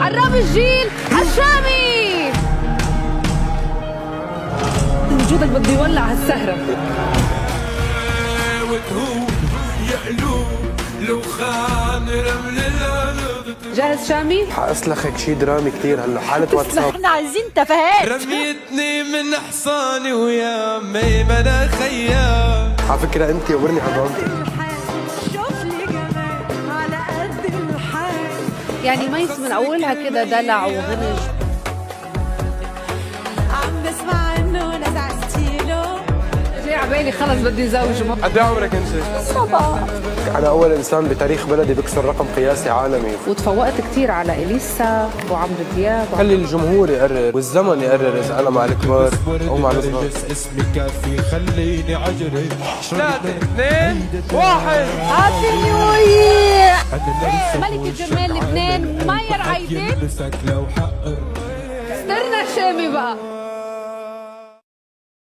عراب الجيل الشامي. وجودك بدي يولع هالسهرة. جاهز شامي؟ حأسلخك شي درامي كتير هلا حالة واتساب. احنا عايزين تفاهات. رميتني من حصاني ويا ميمنة خيام. على فكرة انت ورني حضرتك. شوف لي كمان على قد الحال. يعني ميس من اولها كده دلع وغنج. عم بسمع انه نزعتي له. جاي عبالي خلص بدي زوج. قد ايه عمرك انت؟ صباح. انا اول انسان بتاريخ بلدي بكسر رقم قياسي عالمي. وتفوقت كتير على اليسا وعمرو دياب. خلي الجمهور يقرر والزمن يقرر اذا انا مع الكبار او مع الصغار. اسمي كافي خليني عجري. 3 2 1. هابي نيو يير. ملكة جمال لبنان ماير عايدين. استنى شامي بقى.